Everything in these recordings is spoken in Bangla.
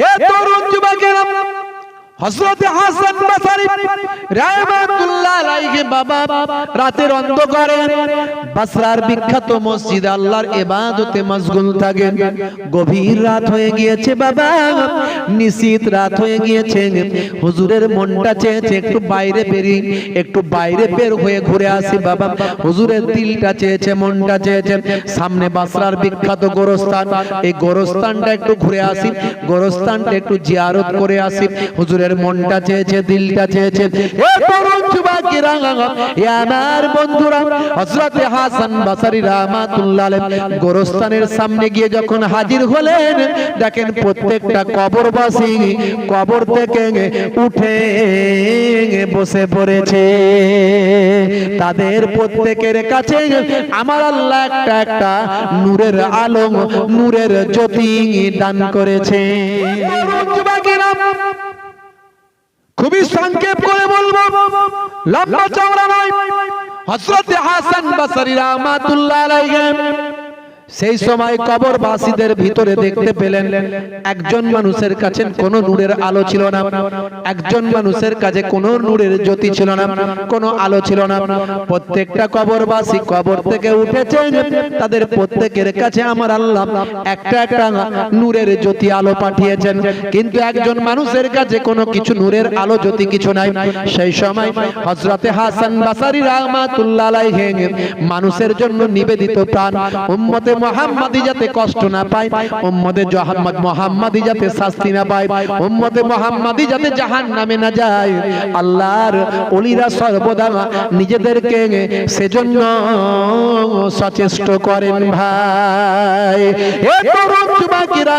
হে তরুণ যুবকেরা, হযরত হাসান বসরি রাহমাতুল্লাহ আলাইহি বাবা রাতের অন্ধকারে বসরার বিখ্যাত মসজিদে আল্লাহর ইবাদতে মশগুল থাকেন। গভীর রাত হয়ে গিয়েছে বাবা, নিশীথ রাত হয়ে গিয়েছে। হুজুরের মনটা চেয়েছে একটু বাইরে বেরিয়ে, একটু বাইরে বের হয়ে ঘুরে আসি বাবা। হুজুরের দিলটা চেয়েছে, মনটা চেয়েছে সামনে বসরার বিখ্যাত গোরস্থান, এই গোরস্থানটা একটু ঘুরে আসি, গোরস্থানটা একটু জিয়ারত করে আসি। হুজুরের মনটা চেয়েছে, দিলটা চেয়েছে। এ তরুণ যুবকেরা, এ আমার বন্ধুরা, হযরত হাসান বসরি রাহমাতুল্লাহ আলাইহি গোরস্থানের সামনে গিয়ে যখন হাজির হলেন, দেখেন প্রত্যেকটা কবরবাসী কবর থেকে উঠে বসে পড়েছে। তাদের প্রত্যেকের কাছে আমার আল্লাহ একটা একটা নূরের আলো, নূরের জ্যোতি দান করেছে। খুবই সংক্ষেপ করে বলবো, লম্বা চওড়া নয়। হযরত হাসান বসরি রাহমাতুল্লাহ আলাইহি সেই সময় কবরবাসীদের ভিতরে দেখতে পেলেন একজন মানুষের কাছে কোনো নূরের আলো ছিল না, একজন মানুষের কাছে কোনো নূরের জ্যোতি ছিল না, কোনো আলো ছিল না। প্রত্যেকটা কবরবাসী কবর থেকে উঠেছে, তাদের প্রত্যেকের কাছে আমার আল্লাহ একটা একটা নূরের জ্যোতি আলো পাঠিয়েছেন, কিন্তু একজন মানুষের কাছে কোনো কিছু নূরের আলো জ্যোতি কিছু নাই। সেই সময় হযরত হাসান বসরি রাহমাতুল্লাহ আলাইহি মানুষের জন্য নিবেদিত প্রাণ উম্মতে মুহাম্মাদি যাতে কষ্ট না পায়, উম্মতে মুহাম্মাদি যাতে শাস্তি না পায়, উম্মতে মুহাম্মাদি যাতে জাহান্নামে না যায়, আল্লাহর ওলিরা সর্বদা নিজেদেরকে সেজন্য সচেষ্ট করেন ভাই। এ তরুণ যুবকেরা,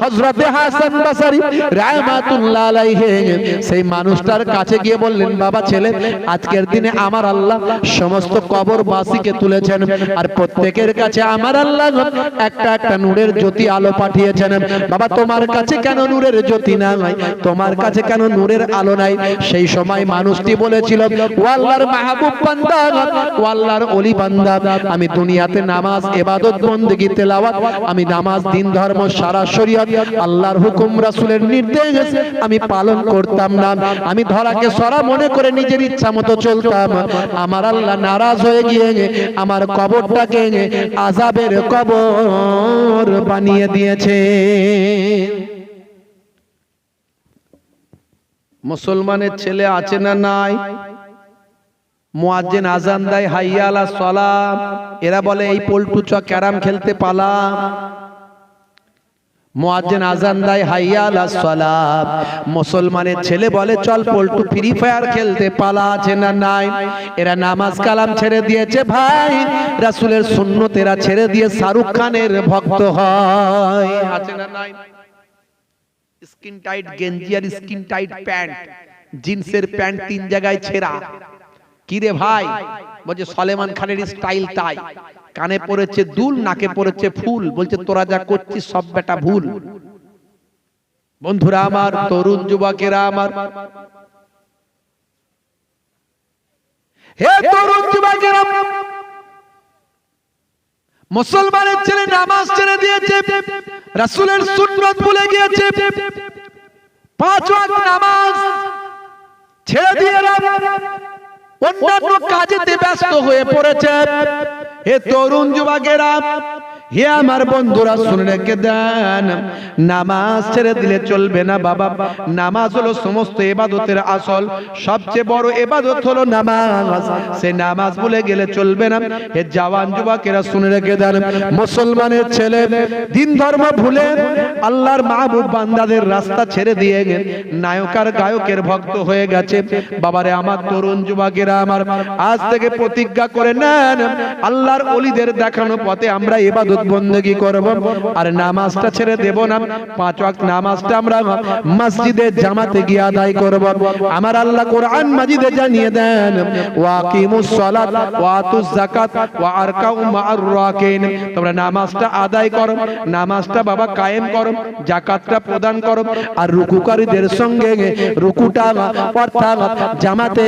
হযরত হাসান বসরি রাহমাতুল্লাহ আলাইহি সেই মানুষটার কাছে গিয়ে বললেন, বাবা ছেলে, আজকের দিনে আমার আল্লাহ সমস্ত কবরবাসীকে তুলেছেন, আর প্রত্যেকের কাছে আমার আল্লাহ একটা একটা নূরের জ্যোতি আলো পাঠিয়েছেন। বাবা তোমার কাছে কেন নূরের জ্যোতি নাই, তোমার কাছে কেন নূরের আলো নাই? সেই সময় মানুষটি বলেছিল, ও আল্লাহর মাহবুব বান্দা, ও আল্লাহর ওলি বান্দা, আমি দুনিয়াতে নামাজ, ইবাদত, বندگی, তেলাওয়াত, আমি নামাজ, দিন ধর্ম, সারা শরীয়ত, আল্লাহর হুকুম, রাসূলের নির্দেশ আমি পালন করতাম না। আমি ধরাকে সরা মনে করে নিজের ইচ্ছা মতো চলতাম। আমার আল্লাহ নারাজ হয়ে গিয়ে আমার কবরটাকে আযাবের কবর বানিয়ে দিয়েছে। মুসলমানের ছেলে আছে না নাই? মুয়াজ্জিন আজান দেয়, হাইয়া আলাস সালাহ, এরা বলে এই পল্টু চ ক্যারাম খেলতে পালা। মুয়াজ্জিন আজান দেয়, হাইয়া আলাস সালাহ, মুসলমানের ছেলে বলে চল পল্টু ফ্রি ফায়ার খেলতে পালা। আছে না নাই? এরা নামাজ কালাম ছেড়ে দিয়েছে ভাই, রাসূলের সুন্নত এরা ছেড়ে দিয়ে শাহরুখ খানের ভক্ত হয়। আছে না নাই? স্কিন টাইট গেঞ্জি আর স্কিন টাইট প্যান্ট, জিন্সের প্যান্ট তিন জায়গায় ছেঁড়া। কি রে ভাই? বলছে সলেমান খানের স্টাইল তাই। কানে পড়েছে দুল, নাকে পড়েছে ফুল, বলছে তোরা যা করছিস সব বেটা ভুল। বন্ধুরা আমার, তরুণ যুবকেরা আমার, হে তরুণ যুবকেরা, মুসলমানের ছেলে নামাজ ছেড়ে দিয়েছে, রাসূলের সুন্নাত ভুলে গিয়েছে, 5 ওয়াক্ত নামাজ ছেড়ে দিয়ে অন্যান্য কাজেতে ব্যস্ত হয়ে পড়েছে। হে তরুণ যুবকেরা, হে আমার বন্ধুরা, শুনে রেখে দেন, নামাজ ছেড়ে দিলে চলবে না বাবা। নামাজ হলো সমস্ত ইবাদতের আসল, সবচেয়ে বড় ইবাদত হলো নামাজ। সে নামাজ ভুলে গেলে চলবে না। হে জওয়ান যুবকেরা, শুনে রেখে দেন, মুসলমানের ছেলে দিন ধর্ম ভুলে আল্লাহর মাহবুব বান্দাদের রাস্তা ছেড়ে দিয়ে নায়ক আর গায়কের ভক্ত হয়ে গেছে। বাবারে আমার, তরুণ যুবকেরা আমার, আজ থেকে প্রতিজ্ঞা করে নেন, আল্লাহর ওলিদের দেখানো পথে আমরা ইবাদত বندگی করব, আর নামাজটা ছেড়ে দেব না। 5 ওয়াক্ত নামাজটা আমরা মসজিদে জামাতে গিয়ে আদায় করব। আমার আল্লাহ কোরআন মাজিদে জানিয়ে দেন, ওয়াকিমুস সালাত ওয়া আতুজ যাকাত ওয়া আরকাউ মা'আর রাকিন, তোমরা নামাজটা আদায় করো, নামাজটা বাবা কায়েম করো, যাকাতটা প্রদান করো, আর রুকুকারীদের সঙ্গে রুকুটা অর্থাৎ জামাতে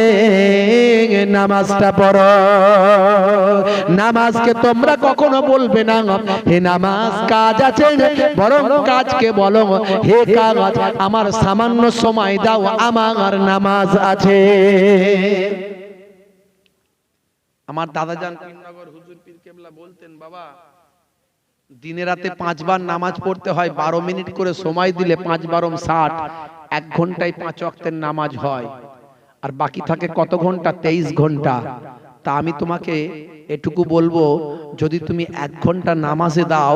নামাজটা পড়ো। নামাজকে তোমরা কখনো বলবে না হে নামাজ কাজ আছে, বরং কাজকে বলো হে কাজ আমার সামান্য সময় দাও, আমার নামাজ আছে। আমার দাদাজান পীরনগর হুজুর পীর কেবলা বলতেন, বাবা দিনে রাতে 5 বার নামাজ পড়তে হয়, 12 মিনিট করে সময় দিলে 5 বারম 60, 1 ঘন্টায় 5 ওয়াক্তের নামাজ হয়। আর বাকি থাকে কত ঘন্টা? 23 ঘন্টা। তা আমি তোমাকে এটুকু বলবো, যদি তুমি 1 ঘন্টা নামাজে দাও,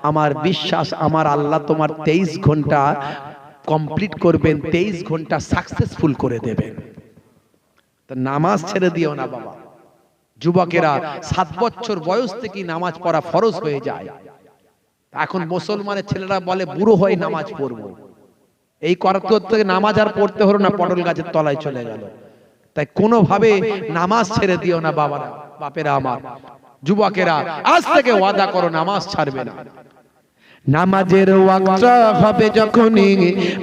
আমার বিশ্বাস আমার আল্লাহ তোমার 23 ঘন্টা কমপ্লিট করবেন, 23 ঘন্টা সাকসেসফুল করে দেবেন। তা নামাজ ছেড়ে দিও না বাবা। যুবকেরা 7 বছর বয়স থেকে নামাজ পড়া ফরজ হয়ে যায়। এখন মুসলমানের ছেলেরা বলে বুড়ো হয়ে নামাজ পড়বো। এই করতে থেকে নামাজ আর পড়তে হলো না, পটল গাছের তলায় চলে গেল। তাই কোনোভাবে নামাজ ছেড়ে দিও না বাবারা, বাপেরা আমার। যুবকেরা আজ থেকে ওয়াদা করো নামাজ ছাড়বে না। নামাজের ওয়াক্ত হবে যখনই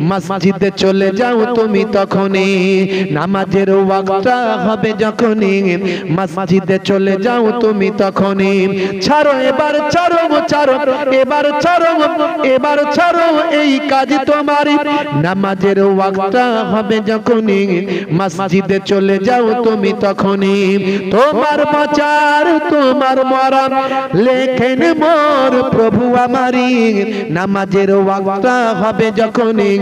মসজিদে চলে যাও তুমি তখনই। নামাজের ওয়াক্ত হবে যখনই মসজিদে চলে যাও তুমি তখনই। ছাড়ো এবার ছাড়ো ছাড়ো, এবার ছাড়ো এবার ছাড়ো এই কাজ তোমারই। নামাজের ওয়াক্ত হবে যখনই মসজিদে চলে যাও তুমি তখনই। তোমার বাঁচার তোমার মরণ লেখেন মোর প্রভু আমারি। নামাজের ওয়াক্ত হবে যখনই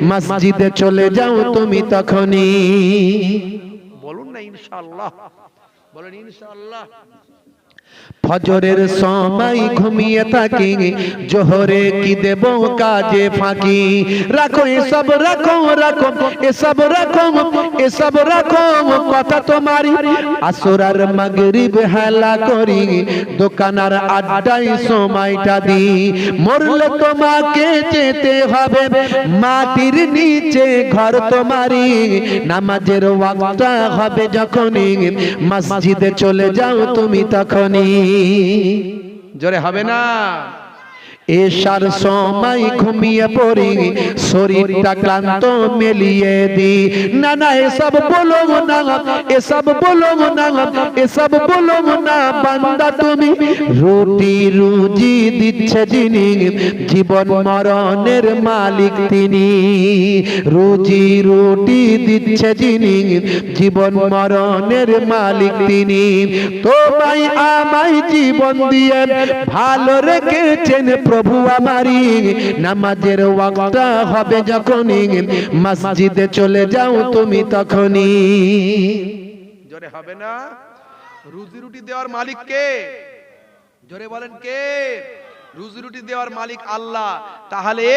মসজিদে চলে যাও তুমি তখনই। বলুন না ইনশাআল্লাহ, বলেন ইনশাআল্লাহ। ফজরের সময় ঘুমিয়ে থাকি, জোহরে কি দেব কাজে ফাঁকি। রাখো এসব রাখো রাখো এসব রাখো এসব রাখো কথা তোমারই। আসর আর মাগরিব হেলা করি, দোকানার আড্ডায় সময়টা দি। মরলে তোমাকে যেতে হবে মাটির নিচে ঘর তোমারই। নামাজের ওয়াক্ত হবে যখনই মসজিদে চলে যাও তুমি তখনই। জোরে হবে না? এশার সময় ঘুমিয়ে পড়ি, শরীরটা ক্লান্ত মেলিয়ে দি। না না এসব বলো না, এসব বলো না, এসব বলো না বান্দা তুমি। রুটি রুজি দিচ্ছে যিনি, জীবন মরণের মালিক তিনি। রুজি রুটি দিচ্ছে যিনি, জীবন মরণের মালিক তিনি। তোমায় আমায় জীবন দিয়ে ভালো রেখেছেন প্রভু আমারি। নামাজের ওয়াক্ত হবে যখনই মসজিদে চলে যাও তুমি তখনই। জোরে হবে না? রুজি রুটি দেওয়ার মালিক কে? জোরে বলেন কে? রুজি রুটি দেওয়ার মালিক আল্লাহ। তাহলে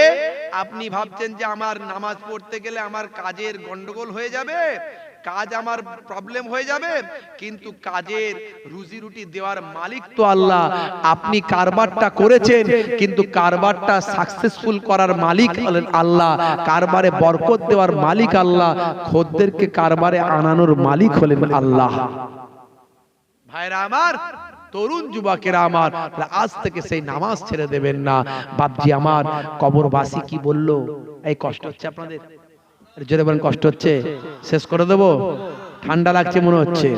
আপনি ভাবছেন যে আমার নামাজ পড়তে গেলে আমার কাজের গন্ডগোল হয়ে যাবে, কাজ আমার প্রবলেম হয়ে যাবে, কিন্তু কাজের রুজি রুটি দেওয়ার মালিক তো আল্লাহ। আপনি কারবারটা করেছেন, কিন্তু কারবারটা সাকসেসফুল করার মালিক হলেন আল্লাহ। কারবারে বরকত দেওয়ার মালিক আল্লাহ, খদ্দেরকে কারবারে আনানোর মালিক হলেন আল্লাহ। ভাইরা আমার, তরুণ যুবকেরা আমার, আজ থেকে সেই নামাজ ছেড়ে দেবেন না। বাপজি আমার, কবরবাসী কি বললো? এই কষ্ট হচ্ছে আপনাদের? জোরে বলেন কষ্ট হচ্ছে? শেষ করে দেবো? ঠান্ডা লাগছে মনে হচ্ছে?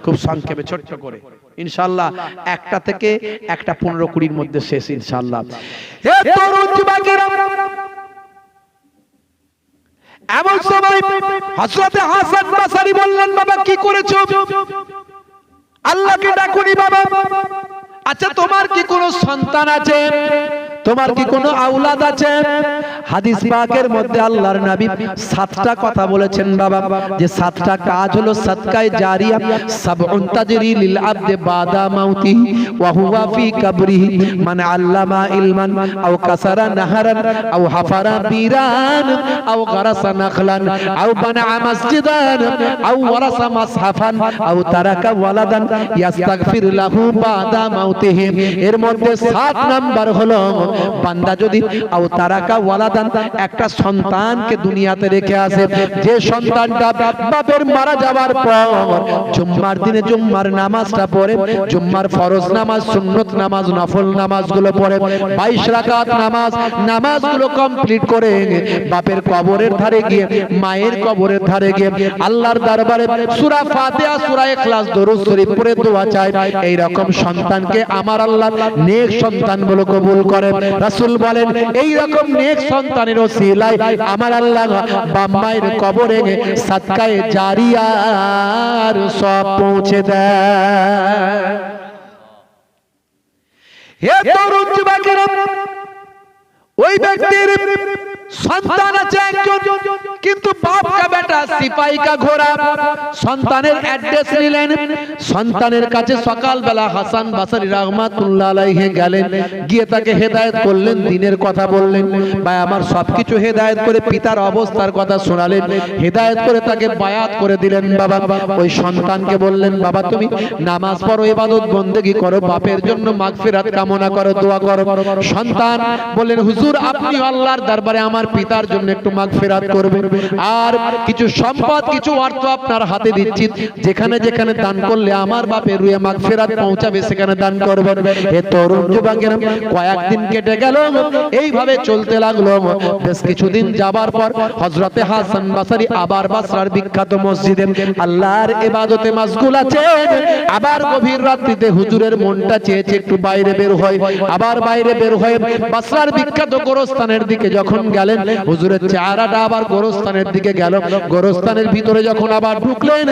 খুব সংক্ষেপে ছোট্ট করে ইনশাআল্লাহ, একটা থেকে একটা 15-20 মধ্যে শেষ ইনশাআল্লাহ। এমন সময় হযরত হাসান বসরি বললেন, বাবা কি করেছো? আল্লাহকে ডাকুনি বাবা। আচ্ছা তোমার কি কোনো সন্তান আছে? তোমার কি কোনো আওলাদ আছে? হাদিস পাকের মধ্যে আল্লাহর নবী 7টা কথা বলেছেন বাবা, যে 7টা কাজ হলো সাদকায়ে জারিয়া। সাবউন তাজরি লিল আবদি বাদা মাউতি ওয়া হুয়া ফি কবরিহি, মান আল্লামা ইলমান আও কাসারা নাহরান আও হাফারা বিরান আও গারাসা নাখলান আও বানা মসজিদান আও ওয়ারাসা মাসহাফান আও তারাকা ওয়ালাদান ইস্তাগফির লাহু বাদা মাউতিহি। এর মধ্যে 7 নাম্বার হলো বান্দা যদি আও তারাকা ওয়ালাদান একটা সন্তানকে দুনিয়াতে রেখে আসে, যে সন্তানটা বাপের মারা যাওয়ার পর জুম্মার দিনে জুম্মার নামাজটা পড়ে, জুম্মার ফরজ নামাজ, সুন্নত নামাজ, নফল নামাজগুলো পড়ে, 22 রাকাত নামাজগুলো কমপ্লিট করে বাপের কবরের ধারে গিয়ে, মায়ের কবরের ধারে গিয়ে আল্লাহর দরবারে সূরা ফাতিহা, সূরা ইখলাস, দরুদ শরীফ পড়ে দোয়া চায়, এই রকম সন্তানকে আমার আল্লাহ নেক সন্তান বলে কবুল করেন। রাসূল বলেন এই রকম নেক সন্তানের ওসিলায় আমার আল্লাহ বাপ মায়ের কবরে সাদকায়ে জারিয়ার সব পৌঁছে দেয়। হে তরুণ যুবকেরা, ওই ব্যক্তির সন্তান আছে একজন, কিন্তু বাপ কা বেটা সিপাহি কা ঘোড়া। সন্তানের অ্যাড্রেস নিলেন, সন্তানের কাছে সকালবেলা হাসান বসরি রাহমাতুল্লাহ আলাইহি গেলেন, গিয়ে তাকে হেদায়েত করলেন, দ্বীনের কথা বললেন। ভাই আমার সবকিছু হেদায়েত করে পিতার অবস্থার কথা শোনালেন, হেদায়েত করে তাকে বায়াত করে দিলেন। বাবা ওই সন্তানকে বললেন, বাবা তুমি নামাজ পড়ো, ইবাদত বন্দেগী করো, বাপের জন্য মাগফিরাত কামনা করো, দোয়া করো। সন্তান বললেন, হুজুর আপনি আল্লাহর দরবারে আমার পিতার জন্য একটু মাগফিরাত করবেন, আর কিছু সম্পদ, কিছু অর্থ আপনার হাতে দিচ্ছি, যেখানে যেখানে দান করলে আমার বাপের রুহে মাগফিরাত পৌঁছাবে সেখানে দান করবেন। হে তরুণ যুবকেরা, কয়েকদিন কেটে গেল, এইভাবে চলতে লাগলো। বেশ কিছুদিন যাবার পর হযরতে হাসান বসরি আবার বসরার বিখ্যাত মসজিদে আল্লাহর ইবাদতে মাশগুল আছেন। আবার গভীর রাত্রিতে হুজুরের মনটা চেয়েছে একটু বাইরে বের হয়, আবার বাইরে বের হয়ে বসরার বিখ্যাত গোরস্থানের দিকে যখন গেলেন, হুজুরের চেহারাটা আবার গোরস্থানের দিকে গেল। গোরস্থানের ভিতরে যখন আবার ঢুকলেন,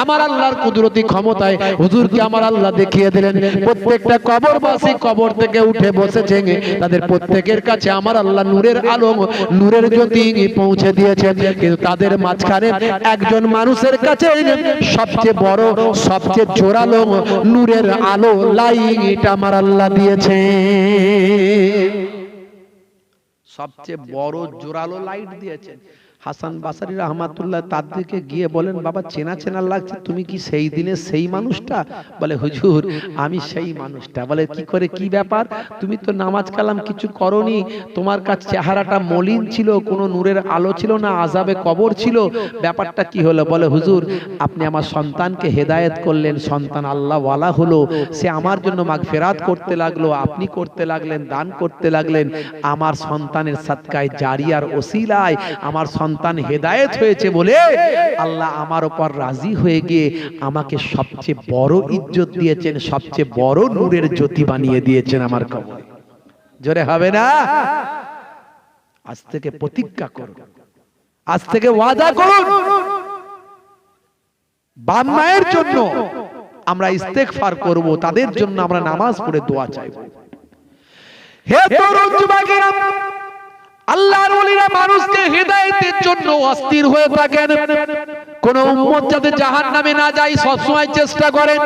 আমার আল্লাহর কুদরতি ক্ষমতায় হুজুরকে আমার আল্লাহ দেখিয়ে দিলেন প্রত্যেকটা কবরবাসী কবর থেকে উঠে বসেছে, তাদের প্রত্যেকের কাছে আমার আল্লাহ নূরের আলো, নূরের জ্যোতি পৌঁছে দিয়েছে। কিন্তু তাদের মাঝখানে একজন মানুষের কাছে সবচেয়ে বড়, সবচেয়ে জোরালো নূরের আলো লাইট আমার আল্লাহ দিয়েছে। সবচেয়ে বড় জোরালো লাইট দিয়েছেন। হাসান বসরি রাহমাতুল্লাহ তার দিকে গিয়ে বলেন, বাবা চেনা চেনা লাগছে, তুমি কি সেই দিনের সেই মানুষটা? বলে হুজুর আমি সেই মানুষটা। বলে কি করে, কি ব্যাপার? তুমি তো নামাজ কালাম কিছু করনি, তোমার কাছে চেহারাটা মলিন ছিল, কোনো নূরের আলো ছিল না, আযাবে কবর ছিল, ব্যাপারটা কি হলো? বলে হুজুর আপনি আমার সন্তানকে হেদায়েত করলেন, সন্তান আল্লাহ ওয়ালা হলো, সে আমার জন্য মাগফিরাত করতে লাগলো, আপনি করতে লাগলেন, দান করতে লাগলেন, আমার সন্তানের সাদকায়ে জারিয়ার ওসিলায় আমার সন্তান হেদায়েত হয়েছে বলে আল্লাহ আমার উপর রাজি হয়ে গিয়ে আমাকে সবচেয়ে বড় ইজ্জত দিয়েছেন, সবচেয়ে বড় নূরের জ্যোতি বানিয়ে দিয়েছেন আমার কবরে। জোরে হবে না? আজ থেকে প্রতিজ্ঞা করুন, আজ থেকে ওয়াদা করুন, বাপ মায়ের জন্য আমরা ইস্তেগফার করব, তাদের জন্য আমরা নামাজ পড়ে দোয়া চাইব। হে তরুণ যুবকেরা, আল্লাহর ওলিরা মানুষকে হেদায়েতের জন্য অস্থির হয়ে থাকেন, কোন উম্মত যাতে জাহান্নামে না যায় সব সময় চেষ্টা করেন।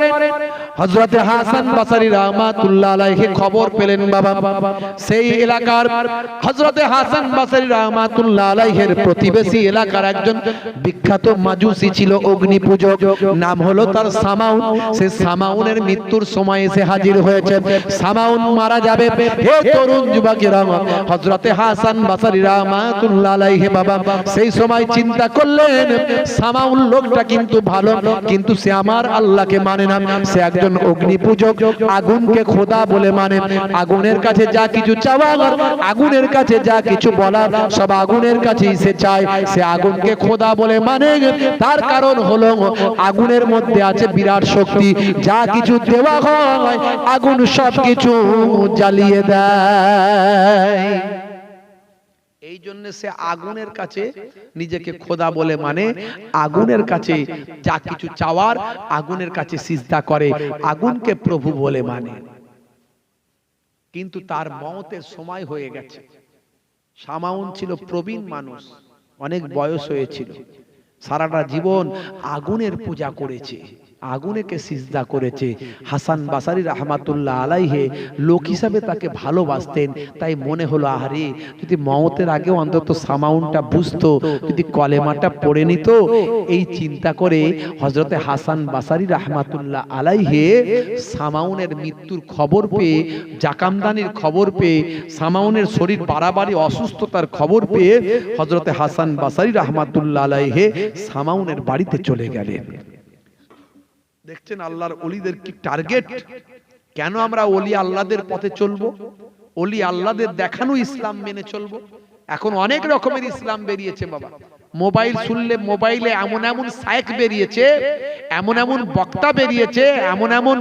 হযরতে হাসান বসরি রাহমাতুল্লাহ আলাইহি খবর পেলেন, বাবা সেই এলাকার হযরতে হাসান বসরি রাহমাতুল্লাহ আলাইহির প্রতিবেশী এলাকার একজন বিখ্যাত মাজুসি ছিল, অগ্নি পূজক, নাম হলো তার সামাউন। সে সামাউনের মৃত্যুর সময় এসে হাজির হয়েছে, সামাউন মারা যাবে। হে তরুণ যুবকেরা, হযরতে হাসান বসরি রাহমাতুল্লাহ আলাইহি বাবা সেই সময় চিন্তা করলেন, সামাউন লোকটা কিন্তু ভালো, কিন্তু সে আমার আল্লাহকে মানে না, সে একজন অগ্নি পূজক, আগুনকে খোদা বলে মানে, আগুনের কাছে যা কিছু চাওয়া, আগুনের কাছে যা কিছু বলা সব আগুনের কাছেই সে চায়, সে আগুনকে খোদা বলে মানে। তার কারণ হলো আগুনের মধ্যে আছে বিরাট শক্তি, যা কিছু দেওয়া হয় আগুন সব কিছু জ্বালিয়ে দেয়। এই জন্য সে আগুনের কাছে নিজেকে খোদা বলে মানে, আগুনের কাছে যা কিছু চাওয়ার আগুনের কাছে সিজদা করে, আগুনকে প্রভু বলে মানে। কিন্তু তার মওতের সময় হয়ে গেছে। সামাউন ছিল প্রবীণ মানুষ, অনেক বয়স হয়েছিল, সারাটা জীবন আগুনের পূজা করেছে, আগুনেকে সিজদা করেছে। হাসান বাসারি রাহমাতুল্লাহ আলাইহে লোক হিসাবে তাকে ভালোবাসতেন, তাই মনে হলো আরে যদি মওতের আগে অন্তত সামাউনটা বুঝতো, যদি কলেমাটা পড়ে নিত, এই চিন্তা করে হযরতে হাসান বাসারি রাহমাতুল্লাহ আলাইহে সামাউনের মৃত্যুর খবর পেয়ে, জাকামদানির খবর পেয়ে, সামাউনের শরীর বাড়াবাড়ি অসুস্থতার খবর পেয়ে হযরতে হাসান বাসারি রাহমাতুল্লাহ আলাইহে সামাউনের বাড়িতে চলে গেলেন। দেখছেন আল্লাহর ওলিদের কি টার্গেট। কেন আমরা ওলি আল্লাহদের পথে চলবো? ওলি আল্লাহদের দেখানো ইসলাম মেনে চলবো। এখন অনেক রকমের ইসলাম বেরিয়েছে বাবা। মোবাইল শুনলে মোবাইলে এমন এমন শায়েখ বেরিয়েছে, এমন এমন বক্তা বেরিয়েছে, এমন এমন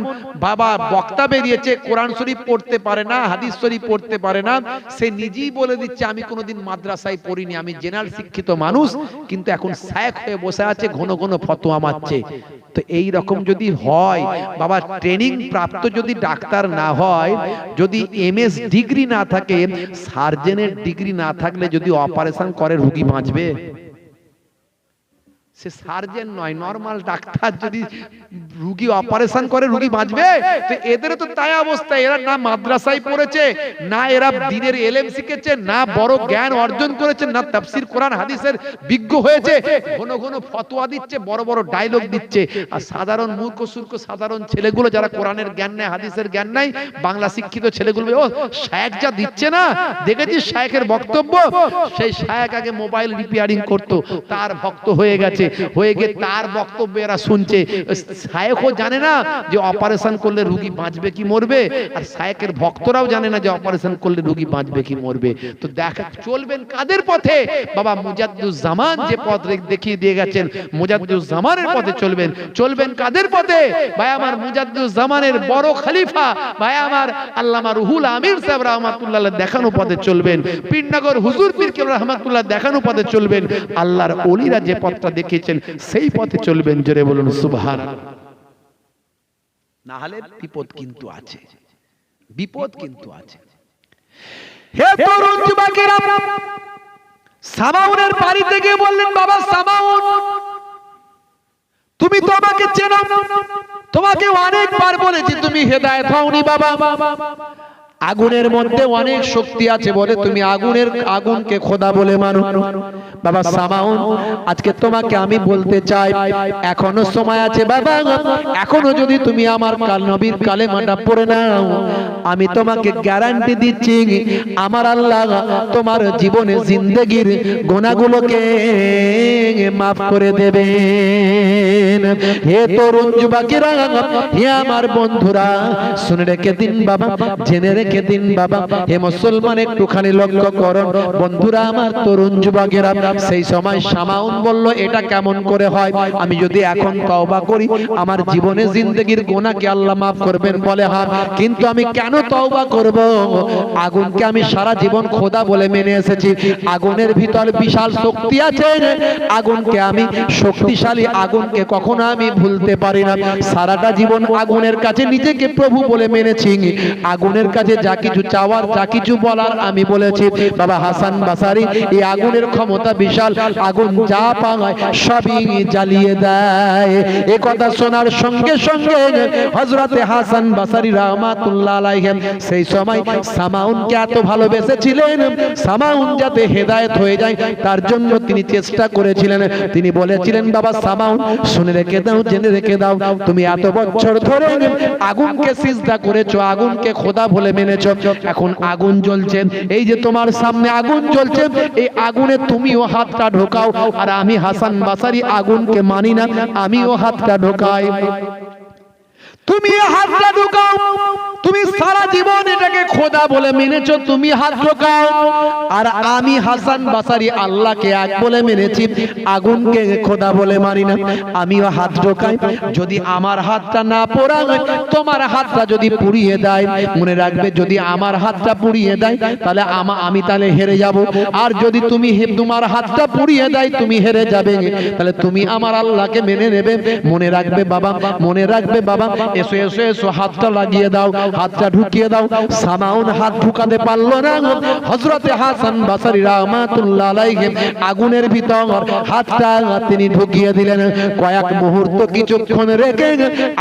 বাবা বক্তা বেরিয়েছে, কোরআন শরীফ পড়তে পারে না, হাদিস শরীফ পড়তে পারে না, সে নিজেই বলে দিচ্ছে আমি কোনোদিন মাদ্রাসায় পড়িনি, আমি জেনারেল শিক্ষিত মানুষ, কিন্তু এখন শায়েখ হয়ে বসে আছে, ঘন ঘন ফতোয়া মারছে। তো এই রকম যদি হয় বাবা, ট্রেনিং প্রাপ্ত যদি ডাক্তার না হয়, যদি এমএস ডিগ্রি না থাকে, সার্জনের ডিগ্রি না থাকলে যদি অপারেশন করে রোগী বাঁচবে? সে সার্জন নয়, নরমাল ডাক্তার যদি রোগী অপারেশন করে রোগী বাঁচবে? তো এদের তো তাই অবস্থা, এরা না মাদ্রাসায় পড়েছে, না এরা দ্বীনের ইলম শিখেছে, না বড় জ্ঞান অর্জন করেছে, না তাফসীর কোরআন হাদিসের বিজ্ঞ হয়েছে, ঘন ঘন ফতোয়া দিচ্ছে, বড় বড় ডায়লগ দিচ্ছে। আর সাধারণ মূর্খ সূর্খ সাধারণ ছেলেগুলো যারা কোরআনের জ্ঞান নাই, হাদিসের জ্ঞান নাই, বাংলা শিক্ষিত ছেলেগুলো, ও শায়েখ যা দিচ্ছে না, দেখেছিস শায়েখের বক্তব্য? সেই শায়েখ আগে মোবাইল রিপেয়ারিং করতো, তার ভক্ত হয়ে গেছে, হয়ে গিয়ে তার বক্তব্য এরা শুনছে। শায়েখও জানে না যে অপারেশন করলে রোগী বাঁচবে কি মরবে, আর শায়েখের ভক্তরাও জানে না যে অপারেশন করলে রোগী বাঁচবে কি মরবে। তো দেখা চলবেন কাদের পথে বাবা? মুজাদ্দুজ্জামান যে পথ দেখিয়ে দিয়ে গেছেন, মুজাদ্দুজ্জামানের পথে চলবেন। চলবেন কাদের পথে ভাই? আমার মুজাদ্দুজ্জামানের বড় খলিফা ভাই আমার আল্লামা রুহুল আমির সাহেব রাহমাতুল্লাহ দেখানো পথে চলবেন। পীরনগর হুজুর পীর কেবলা রাহমাতুল্লাহ দেখানো পথে চলবেন। আল্লাহর ওলিরা যে পথটা দেখিয়েছেন সেই পথে চলবেন। জোরে বলুন সুবহানাল্লাহ। না হলে বিপদ কিন্তু আছে, বিপদ কিন্তু আছে। হে তরুণ যুবকেরা, সামাউনের বাড়ি থেকে বললেন, বাবা সামাউন, তুমি তো আমাকে চেনো, তোমাকে অনেকবার বলেছি তুমি হেদায়েত হওনি বাবা। আগুনের মধ্যে অনেক শক্তি আছে বলে তুমি আগুনকে খোদা বলে মানো। বাবা সামাউন, আজকে তোমাকে আমি বলতে চাই, এখনো সময় আছে বাবা, এখনো যদি তুমি আমার নবীর কালেমাটা পড়ে নাও, আমি তোমাকে গ্যারান্টি দিচ্ছি আমার আল্লাহ তোমার জীবনে জিন্দেগির গুনাহগুলোকে মাফ করে দেবেন। হে তরুণ যুবকেরা, হে আমার বন্ধুরা, শুনে রেখে দিন বাবা, জেনে রেখে দিন বাবা। হে মুসলমান, একটুখানি লক্ষ্য করুন বন্ধুরা, আমার তরুণ যুবকেরা। সেই সময় সামাউন বলল, এটা কেমন করে হয়? আমি যদি এখন তওবা করি আমার জীবনে জিন্দেগির গুনাহকে আল্লাহ মাফ করবেন। বলে হ্যাঁ, কিন্তু আমি কেন তওবা করব? আগুনকে আমি সারা জীবন খোদা বলে মেনে এসেছি, আগুনের ভিতর বিশাল শক্তি আছে, আগুনকে আমি শক্তিশালী, আগুনকে কখনো আমি ভুলতে পারি না। সারাটা জীবন আগুনের কাছে নিজেকে প্রভু বলে মেনেছি, আগুনের কাছে যা কিছু চাওয়ার, যা কিছু বলার আমি বলেছি। বাবা হাসান বাসারি, এই আগুনের ক্ষমতা বিশাল, আগুন যা পায় সবই জ্বালিয়ে দেয়। এ কথা শোনার সঙ্গে সঙ্গে হযরতে হাসান বাসারি রাহমাতুল্লাহ আলাইহি সেই সময় সামাউনকে এত ভালোবেসেছিলেন, সামাউন যাতে হেদায়েত হয়ে যায় তার জন্য তিনি চেষ্টা করেছিলেন। তিনি বলেছিলেন, বাবা সামাউন, শুনে রেখে দাও, জেনে রেখে দাও, তুমি এত বছর ধরে আগুনকে সিজদা করেছো, আগুনকে খোদা বলে মেনেছো, এখন আগুন জ্বলছে, এই যে তোমার সামনে আগুন জ্বলছে, এই আগুনে তুমিও হাতটা ঢোকাও। আর আমি হাসান বাসারি আগুনকে মানি না, আমিও হাতটা ঢোকাই। তুমি হাতটা ঢোকাও, তুমি সারা জীবন এটাকে খোদা বলে মেনেছো, তুমি হাত ঢোকাও। আর আমি হাসান বাসারি আল্লাহকে এক বলে মেনেছি, আগুনকে খোদা বলে মানি না, আমিও হাত ঢোকাই। যদি আমার হাতটা না পোড়ায়, তোমার হাতটা যদি পুড়িয়ে দেয়, মনে রাখবে যদি আমার হাতটা পুড়িয়ে দেয় তাহলে আমি তাহলে হেরে যাব। আর যদি তোমার হাতটা পুড়িয়ে দেয় তুমি হেরে যাবে, তাহলে তুমি আমার আল্লাহকে মেনে নেবে। মনে রাখবে বাবা, মনে রাখবে বাবা। এসো এসো এসো, হাতটা লাগিয়ে দাও। হাতটা ঢুকিয়ে দাও। সামাউন হাত ঢুকাতে পারলো না। হযরতে হাসান বসরি রাহমাতুল্লাহ আলাইহি আগুনের ভিতর হাতটা তিনি ঢুকিয়ে দিলেন। কয়েক মুহূর্ত কিছুক্ষণ রেখে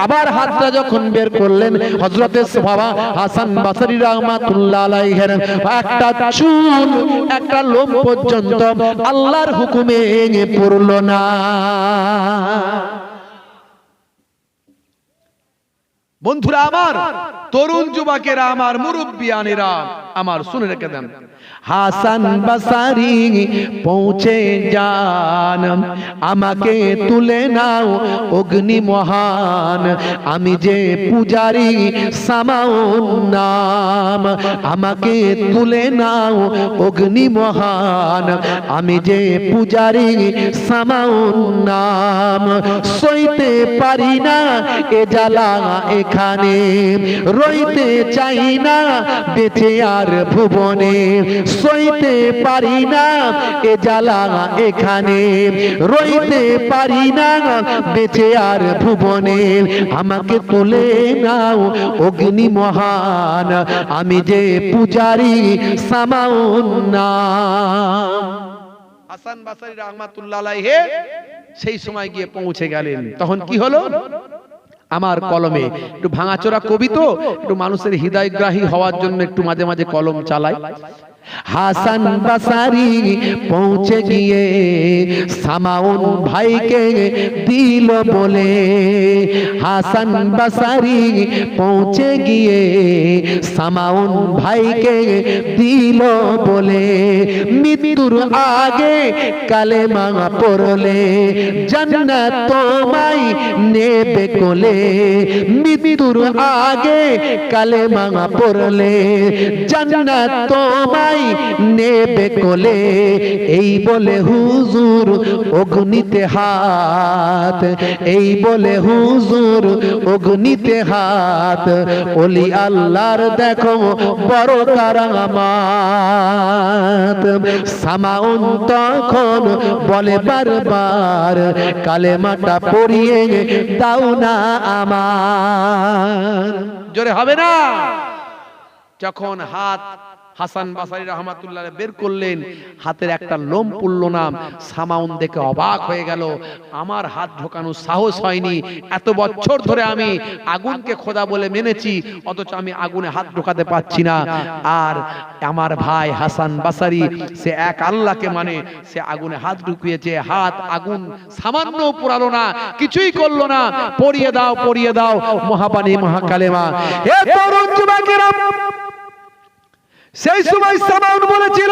আবার হাতটা যখন বের করলেন, হযরতে বাবা হাসান বসরি রাহমাতুল্লাহ আলাইহির একটা চুল একটা লোম পর্যন্ত আল্লাহর হুকুমে পড়ল না। বন্ধুরা আমার, তরুণ যুবকেরা আমার, মুরব্বিয়ানেরা আমার, শুনে রেখে দেন। হাসান বসরি পৌঁছে যান, আমাকে তুলে নাও অগ্নি মহান, আমি যে পূজারি সামাউন নাম। আমাকে তুলে নাও অগ্নি মহান, আমি যে পূজারি সামাউন নাম। সইতে পারি না এ জ্বালা এখানে, রইতে চাই না বেঁচে আর ভুবনে। সইতে পারি না এ জ্বালা এখানে, রইতে পারি না বেঁচে আর ভুবনে। আমাকে তুলে নাও অগ্নি মহান, আমি যে পূজারি সামাউন নাম। হাসান বসরি রাহমাতুল্লাহ আলাইহি সেই সময় গিয়ে পৌঁছে গেলেন। তখন কি হলো? আমার কলমে একটু ভাঙাচোরা কবি তো, একটু মানুষের হৃদয়গ্রাহী হওয়ার জন্য একটু মাঝে মাঝে কলম চালাই। হাসান বসরি পৌঁছে গিয়ে সামাউন ভাইকে দিল বলে। হাসান বসরি পৌঁছে গিয়ে সামাউন ভাইকে দিল বলে। মৃত্যুর আগে কালেমা পড়লে জান্নাত তোমায় নেবে কোলে। মৃত্যুর আগে কালেমা পড়লে জান্নাত তোমায় নেবে কোলে। এই বলে হুজুর অগ্নিতে হাত, এই বলে হুজুর অগ্নিতে হাত। ওলি আল্লাহর দেখো বড় কারামাত। সামাউন তখন বলে বারবার, কালেমাটা পড়িয়ে দাও না আমার। জোরে হবে না? যখন হাত হাসান বসরি রাহমাতুল্লাহ বের করলেন, হাতের একটা লোম পড়ল না। সামাউন দেখে অবাক হয়ে গেল। আমার হাত ঢোকানোর সাহস হয়নি, এত বছর ধরে আমি আগুনকে খোদা বলে মেনেছি, অথচ আমি আগুনে হাত ঢোকাতে পারছি না। আর আমার ভাই হাসান বসরি সে এক আল্লাহকে মানে, সে আগুনে হাত ঢুকিয়েছে। হাত আগুন সামান্য পোড়ালো না, কিছুই করলো না। পড়িয়ে দাও, পড়িয়ে দাও মহাবাণী মহাকালেমা। হে তরুণ যুবকেরা, সেই সময় সামাউন বলেছিল,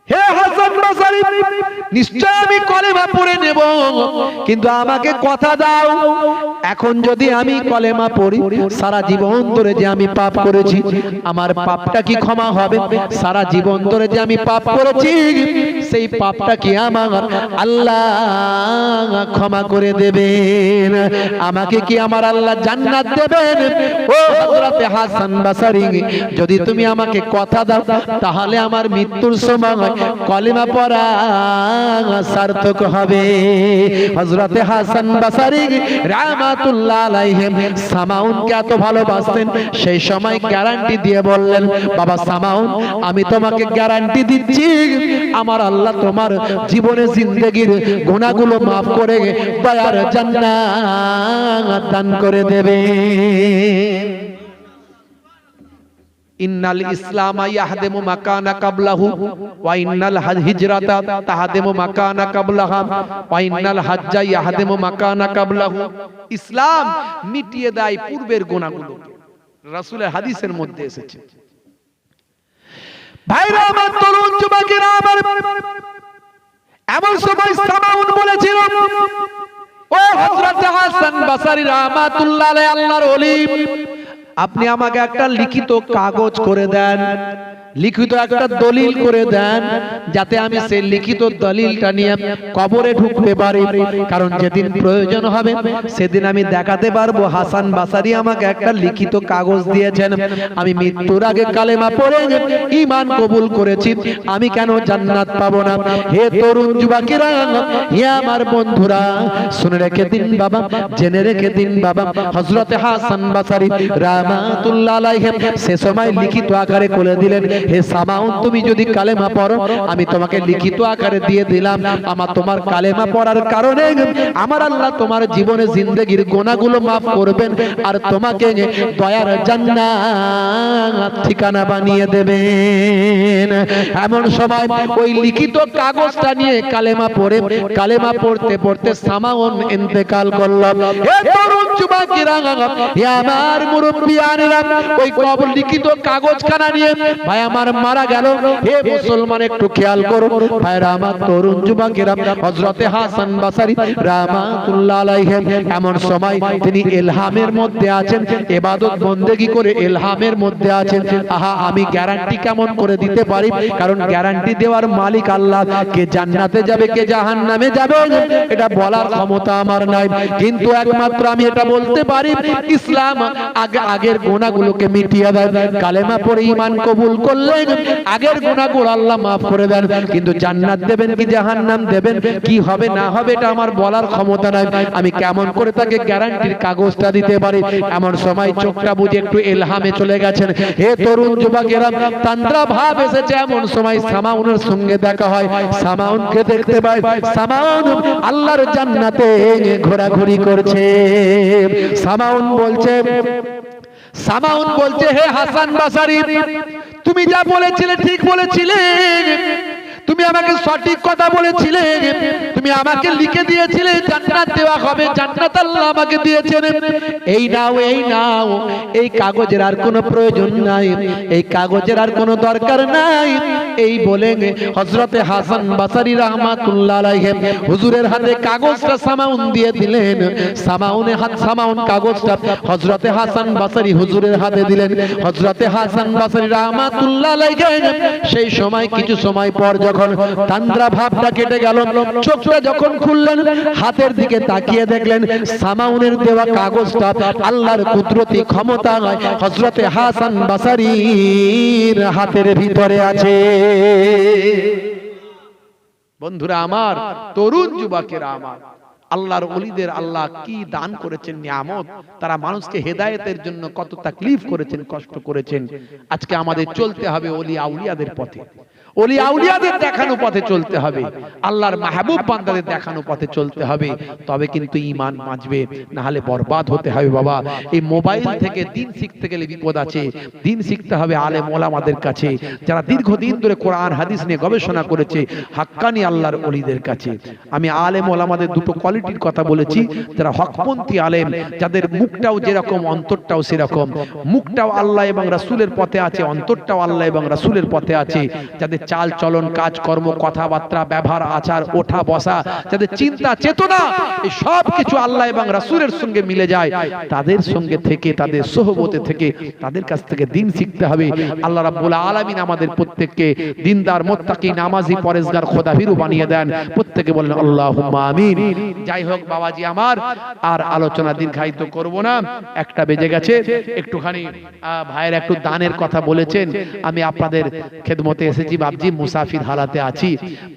হে হাসান বসরি, নিশ্চয় আমি কলেমা পড়ে নেব, কিন্তু আমাকে কথা দাও, এখন যদি আমি কলেমা পড়ি, সারা জীবন ধরে যে আমি পাপ করেছি, আমার পাপটা কি ক্ষমা হবে? সারা জীবন ধরে যে আমি পাপ করেছি, সেই পাপটা কি আমার আল্লাহ ক্ষমা করে দেবেন? আমাকে কি আমার আল্লাহ জান্নাত দেবেন? ও হযরতে হাসান বসরি, যদি তুমি আমাকে কথা দাও, তাহলে আমার মৃত্যুর সময় কলেমা পড়া সার্থক হবে। হযরতে হাসান বসরি রাহমাতুল্লাহ আলাইহি সামাউনকে এত ভালোবাসতেন, সেই সময় গ্যারান্টি দিয়ে বললেন, বাবা সামাউন, আমি তোমাকে গ্যারান্টি দিচ্ছি, আমার আল্লাহ তোমার জীবনে জিন্দেগির গুনাহগুলো মাফ করে দয়ার জান্নাত দান করে দেবে। ইন্নাল ইসলামা ইয়াহদিমু মাকানা কাবলাহু ওয়া ইন্নাল হিজরাতা তাহদিমু মাকানা কাবলাহা ওয়া ইন্নাল হজ্জা ইয়াহদিমু মাকানা কাবলাহু। ইসলাম মিটিয়ে দেয় পূর্বের গুনাহগুলোকে, রাসূলের হাদিসের মধ্যে এসেছে। ভাইরা আমার, তরুণ যুবকেরা আমার, এমন সময় সামাউন বলেছিল, ও হযরত হাসান বসরি রাহমাতুল্লাহ আলাইহি, আল্লাহর ওলি, আপনি আমাকে একটা লিখিত কাগজ করে দেন, লিখিত একটা দলিল করে দেন, যাতে আমি সেই লিখিত দলিলটা নিয়ে কবরে ঢুকতে পারি। কারণ যেদিন প্রয়োজন হবে সেদিন আমি দেখাতে পারবো হাসান বাসারি আমাকে একটা লিখিত কাগজ দিয়েছেন, আমি মৃত্যুর আগে কালেমা পড়ে ঈমান কবুল করেছি, আমি কেন জান্নাত পাবো না? হে তরুণ যুবকেরা, হে আমার বন্ধুরা, শুনে রেখে দিন বাবা, জেনে রেখে দিন বাবা, হযরতে হাসান বাসারি রাহমাতুল্লাহ আলাইহি সে সময় লিখিত আকারে করে দিলেন, হে সামাউন, তুমি যদি কালেমা পড়ো আমি তোমাকে লিখিত আকারে দিয়ে দিলাম। আমার তোমার কালেমা পড়ার কারণে আমার আল্লাহ তোমার জীবনে জিন্দেগির গুনাহগুলো maaf করবেন আর তোমাকে দয়ার জান্নাত ঠিকানা বানিয়ে দেবেন। এমন সময় ওই লিখিত কাগজটা নিয়ে কালেমা পড়তে পড়তে সামাউন ইন্তেকাল করল। হে তরুণ যুবকেরা, হে আমার মুরব্বিয়ানেরা, ওই কবর লিখিত কাগজখানা নিয়ে ভাই আমার মারা গেল। হে মুসলমান, একটু খেয়াল করো ভাইরা আমার, তরুণ যুবকেরা, হযরতে হাসান বাসারি রাহমাতুল্লাহ আলাইহি এমন সময় তিনি ইলহামের মধ্যে আছেন, ইবাদত বন্দেগী করে ইলহামের মধ্যে আছেন। আহা, আমি গ্যারান্টি কেমন করে দিতে পারি? কারণ গ্যারান্টি দেওয়ার মালিক আল্লাহ। কে জান্নাতে যাবে কে জাহান্নামে যাবে এটা বলার ক্ষমতা আমার নাই, কিন্তু একমাত্র আমি এটা বলতে পারি, ইসলাম আগের গুনাহগুলোকে মিটিয়ে দেয়। কালেমা পড়ে ঈমান কবুল করলে আগের গুনাহগুলো আল্লাহ maaf করে দেন, কিন্তু জান্নাত দেবেন কি জাহান্নাম দেবেন, কি হবে না হবে এটা আমার বলার ক্ষমতা নাই। আমি কেমন করে তাকে গ্যারান্টির কাগজটা দিতে পারি? এমন সময় চোখটা বুঝে একটু ইলহামে চলে গেছেন। হে তরুণ যুবকেরা, তান্দ্রা ভাব এসেছে, এমন সময় সামাউনের সঙ্গে দেখা হয়। সামাউনকে দেখতে পায়, সামাউন আল্লাহর জান্নাতে ঘোরাঘুরি করছে। সামাউন বলছে, হে হাসান বাসারি, তুমি যা বলেছিলে ঠিক বলেছিলে, তুমি আমাকে সঠিক কথা বলেছিলে, তুমি আমাকে লিখে দিয়েছিলে জান্নাত দেওয়া হবে, জান্নাত আল্লাহ আমাকে দিয়েছেন। এই নাও এই কাগজের আর কোনো প্রয়োজন নাই, এই কাগজের আর কোনো দরকার নাই। এই বলে হযরতে হাসান বাসারি রাহমাতুল্লাহ আলাইহি হুজুরের হাতে কাগজটা সামাউন দিয়ে দিলেন। সামাউন কাগজটা হযরতে হাসান বাসারি হুজুরের হাতে দিলেন। হযরতে হাসান বাসারি রাহমাতুল্লাহ আলাইহি সেই সময় কিছু সময় পর যখন তান্দ্রা ভাবটা কেটে গেল, চোখটা যখন খুললেন, হাতের দিকে তাকিয়ে দেখলেন সামাউনের দেওয়া কাগজটা আল্লাহর কুদরতি ক্ষমতা হযরতে হাসান বাসারির হাতের ভিতরে আছে। বন্ধুরা আমার, তরুণ যুবকেরা আমার, আল্লাহর ওলিদের আল্লাহ কি দান করেছেন নিয়ামত, তারা মানুষকে হেদায়েতের জন্য কত তাকলিফ করেছেন, কষ্ট করেছেন। আজকে আমাদের চলতে হবে ওলি আউলিয়াদের পথে, ওলি আউলিয়াদের দেখানো পথে চলতে হবে, আল্লাহর মাহবুব বান্দাদের দেখানো পথে চলতে হবে, তবে কিন্তু ঈমান বাঁচবে, না হলে বরবাদ হতে হবে। বাবা, এই মোবাইল থেকে দিন শিখতে গেলে বিপদ আছে। দিন শিখতে হবে আলেম ওলামাদের কাছে, যারা দীর্ঘদিন ধরে কোরআন হাদিস নিয়ে গবেষণা করেছে, হাক্কানি আল্লাহর ওলিদের কাছে। আমি আলেম ওলামাদের দুটো কোয়ালিটির কথা বলেছি, যারা হকপন্থী আলেম, যাদের মুখটাও যেরকম অন্তরটাও সেরকম, মুখটাও আল্লাহ এবং রাসূলের পথে আছে, অন্তরটাও আল্লাহ এবং রাসূলের পথে আছে, যাদের চাল চলন কাজকর্ম কথাবার্তা ব্যবহার আচার ওঠা বসা, যাদের চিন্তা চেতনা এই সব কিছু আল্লাহ এবং রাসূলের সঙ্গে মিলে যায়, তাদের সঙ্গে থেকে, তাদের সোহবতে থেকে, তাদের কাছ থেকে দিন শিখতে হবে। আল্লাহ রাব্বুল আলামিন আমাদের প্রত্যেককে দিনদার মুত্তাকি নামাজি পরেজগার খোদাভীরু বানিয়ে দেন। প্রত্যেকে বলেন আল্লাহুম্মা আমিন। যাই হোক বাবাজি আমার, আর আলোচনা দীর্ঘায়িত করব না, একটা বেজে গেছে। একটুখানি ভাইয়ের একটু দানের কথা বলেছেন, আমি আপনাদের খেদমতে এসেছি। বাবজি মুসাফির হালাতে আছি,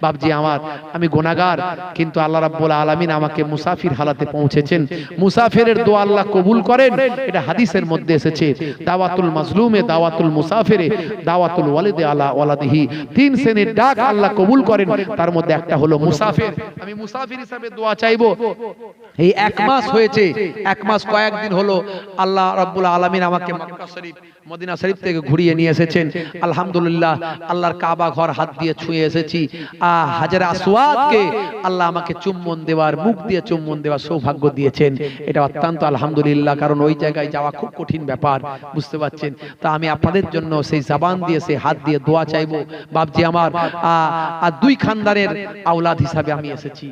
বাবজি আমার, আমি গুনাহগার, কিন্তু আল্লাহ রাব্বুল আলামিন আমাকে মুসাফির হালাতে পৌঁছেছেন। মুসাফিরের দোয়া আল্লাহ কবুল করেন, এটা হাদিসের মধ্যে এসেছে। দাওয়াতুল মাজলুমে, দাওয়াতুল মুসাফিরে, দাওয়াতুল ওয়ালিদে আলা ওয়ালাদিহি, তিন শ্রেণীর ডাক আল্লাহ কবুল করেন, তার মধ্যে একটা হলো মুসাফির। আমি মুসাফির হিসাবে দোয়া চাইবো। এই এক মাস হয়েছে, এক মাস কয়েকদিন হলো আল্লাহ রাব্বুল আলামিন আমাকে মক্কা শরীফ মদিনা শরীফ থেকে ঘুরিয়ে নিয়ে এসেছেন। আলহামদুলিল্লাহ, আল্লাহর কাবা কাবা ঘর হাত দিয়ে ছুঁয়ে এসেছি, হাজারে আসওয়াদকে আল্লাহ আমাকে চুম্বন দেওয়ার, মুখ দিয়ে চুম্বন দেওয়ার সৌভাগ্য দিয়েছেন। এটা অত্যন্ত আলহামদুলিল্লাহ, কারণ ওই জায়গায় যাওয়া খুব কঠিন ব্যাপার, বুঝতে পারছেন। তা আমি আপনাদের জন্য সেই জবান দিয়ে, সেই হাত দিয়ে দোয়া চাইবো। বাপজি আমার দুই খানদানের আওলাদ হিসাবে আমি এসেছি।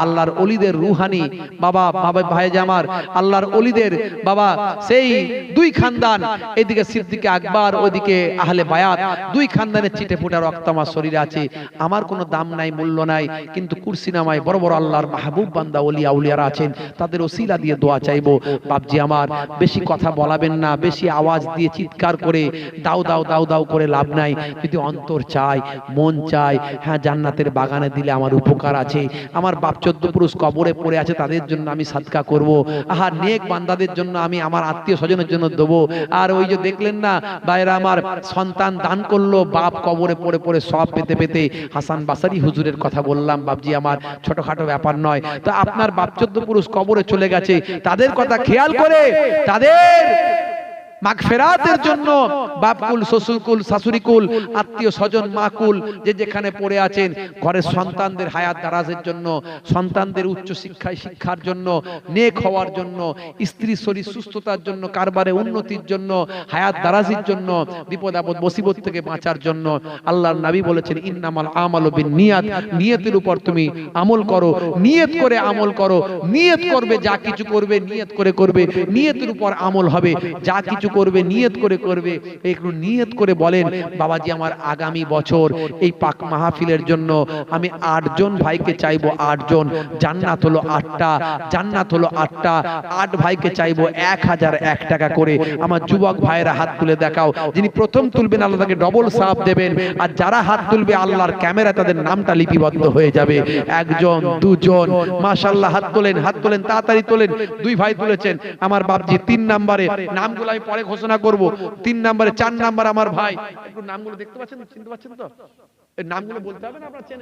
আল্লাহর ওলিদের রুহানি বাবা, বাবা ভাই আমার, আল্লাহর ওলিদের বাবা, সেই দুই খানদান, এদিকে সিদ্দিকে আকবর, ওইদিকে আহলে বায়াত, দুই খানদানের চিটে ফোটা রক্ত আমার শরীরে আছে। আমার কোনো দাম নাই, মূল্য নাই, কিন্তু কুরসি নামায় বড় বড় আল্লাহর মাহবুব বান্দা ওলি আউলিয়ারা আছেন, তাদের ওসিলা দিয়ে দোয়া চাইবো। বাপজি আমার, বেশি কথা বলাবেন না, বেশি আওয়াজ দিয়ে চিৎকার করে দাও দাও দাও দাও করে লাভ নাই। যদি অন্তর চায়, মন চায়, হ্যাঁ জান্নাতের বাগানে দিলে আমার উপকার আছে। আমার বাপ 14 পুরুষ কবরে পড়ে আছে, তাদের জন্য আমি সাদকা করব। নেক বান্দাদের জন্য আমি আমার আত্মীয় স্বজনের জন্য দেবো। আর ওই যে দেখলেন না ভাইরা আমার, সন্তান দান করলো, বাপ কবরে পড়ে পড়ে সব পেতে পেতে, হাসান বাসারি হুজুরের কথা বললাম। বাপজি আমার, ছোটখাটো ব্যাপার নয়। তো আপনার বাপ 14 পুরুষ কবরে চলে গেছে, তাদের কথা খেয়াল করে তাদের মাগফিরাতের জন্য বাপকুল, শ্বশুরকুল, শাশুড়িকুল, আত্মীয় স্বজন, মাকুল, যে যেখানে পড়ে আছেন, ঘরের সন্তানদের হায়াত দারাজের জন্য, সন্তানদের উচ্চ শিক্ষার জন্য, নেক হওয়ার জন্য, স্ত্রী শরীর সুস্থতার জন্য, কারবারে উন্নতির জন্য, হায়াত দারাজির জন্য, বিপদ আপদ মুসিবত থেকে বাঁচার জন্য। আল্লাহর নবী বলেছেন, ইন্নামাল আমালু বিন্নিয়াত, নিয়তের উপর তুমি আমল করো, নিয়ত করে আমল করো। নিয়ত করবে, যা কিছু করবে নিয়ত করে করবে, নিয়তের উপর আমল হবে। যা কিছু করবে নিয়ত করে করবে। একটু নিয়ত করে বলেন, বাবাজি আমার, আগামী বছর এই পাক মাহফিলের জন্য আমি 8 জন ভাইকে চাইবো, 8 জন, জান্নাত হলো 8টা, জান্নাত হলো 8টা, 8 ভাইকে চাইবো 1001 টাকা করে। আমার যুবক ভাইরা হাত তুলে দেখাও, যিনি প্রথম তুলবেন আল্লাহ তাকে ডবল সাহাব দেবেন, আর যারা হাত তুলবে আল্লাহর ক্যামেরা তাদের নামটা লিপিবদ্ধ হয়ে যাবে। 1 জন, 2 জন, মাশাআল্লাহ, হাত তোলেন, হাত তোলেন, তাড়াতাড়ি তোলেন। 2 ভাই তুলেছেন। আমার বাপজি 3 নম্বরে, নামগুলো আমি পরে ঘোষণা করব। 3 নম্বরে, 4 নম্বর আমার ভাই, একটু নামগুলো দেখতে পাচ্ছেন, চিনতে পাচ্ছেন তো? এই নামগুলো বলতে হবে না, আপনারা চেনেন।